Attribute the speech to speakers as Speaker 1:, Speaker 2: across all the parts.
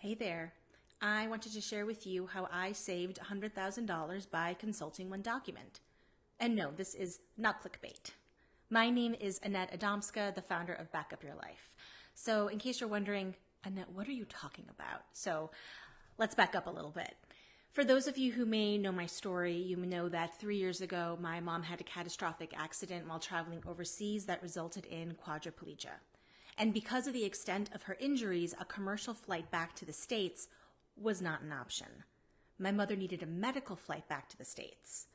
Speaker 1: Hey there. I wanted to share with you how I saved $100,000 by consulting one document. And no, this is not clickbait. My name is Annette Adamska, the founder of Back Up Your Life. So in case you're wondering, Annette, what are you talking about? So let's back up a little bit. For those of you who may know my story, you may know that 3 years ago, my mom had a catastrophic accident while traveling overseas that resulted in quadriplegia. And because of the extent of her injuries, a commercial flight back to the States was not an option. My mother needed a medical flight back to the States.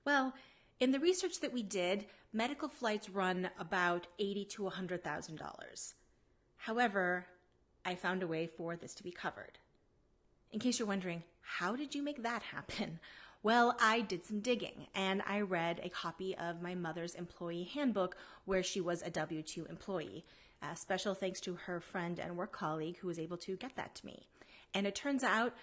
Speaker 1: Well, in the research that we did, medical flights run about $80,000 to $100,000. However, I found a way for this to be covered. In case you're wondering, how did you make that happen? Well, I did some digging and I read a copy of my mother's employee handbook where she was a W-2 employee. Special thanks to her friend and work colleague who was able to get that to me. And it turns out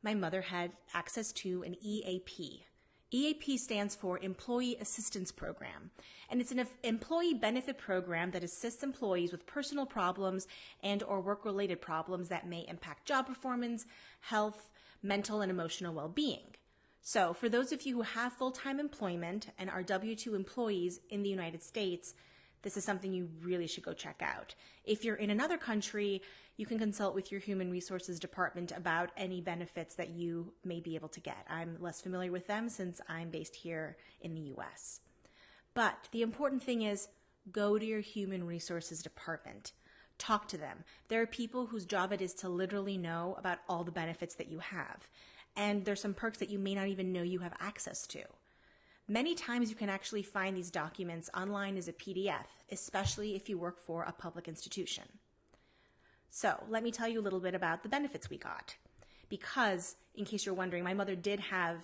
Speaker 1: my mother had access to an EAP. EAP stands for Employee Assistance Program, and it's an employee benefit program that assists employees with personal problems and or work-related problems that may impact job performance, health, mental and emotional well-being. So for those of you who have full-time employment and are W-2 employees in the United States, this is something you really should go check out. If you're in another country, you can consult with your human resources department about any benefits that you may be able to get. I'm less familiar with them since I'm based here in the US. But the important thing is go to your human resources department. Talk to them. There are people whose job it is to literally know about all the benefits that you have. And there's some perks that you may not even know you have access to. Many times you can actually find these documents online as a PDF, especially if you work for a public institution. So let me tell you a little bit about the benefits we got. Because, in case you're wondering, my mother did have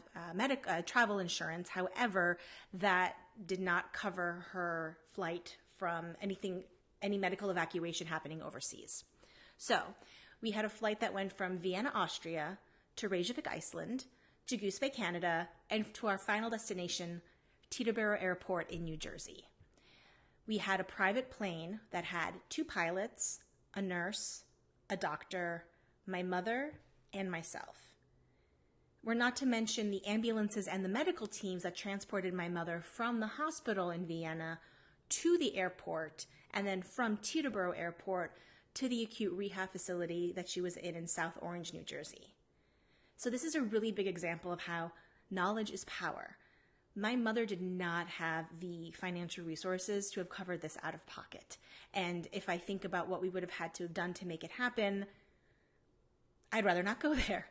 Speaker 1: travel insurance. However, that did not cover her flight from any medical evacuation happening overseas. So we had a flight that went from Vienna, Austria to Reykjavik, Iceland, to Goose Bay, Canada, and to our final destination, Teterboro Airport in New Jersey. We had a private plane that had 2 pilots, a nurse, a doctor, my mother, and myself. We're not to mention the ambulances and the medical teams that transported my mother from the hospital in Vienna to the airport, and then from Teterboro Airport to the acute rehab facility that she was in South Orange, New Jersey. So this is a really big example of how knowledge is power. My mother did not have the financial resources to have covered this out of pocket. And if I think about what we would have had to have done to make it happen, I'd rather not go there.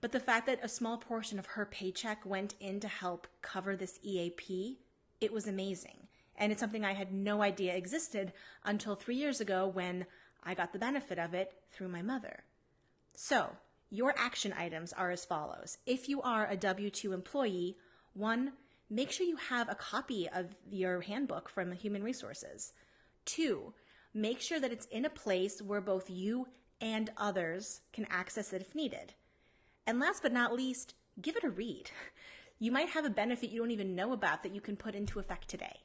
Speaker 1: But the fact that a small portion of her paycheck went in to help cover this EAP, it was amazing. And it's something I had no idea existed until 3 years ago when I got the benefit of it through my mother. So, your action items are as follows. If you are a W-2 employee, 1, make sure you have a copy of your handbook from Human Resources. 2, make sure that it's in a place where both you and others can access it if needed. And last but not least, give it a read. You might have a benefit you don't even know about that you can put into effect today.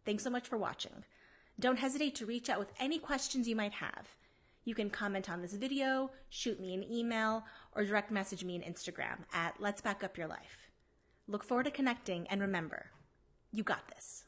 Speaker 1: Thanks so much for watching. Don't hesitate to reach out with any questions you might have. You can comment on this video, shoot me an email, or direct message me on Instagram at Let's Back Up Your Life. Look forward to connecting, and remember, you got this.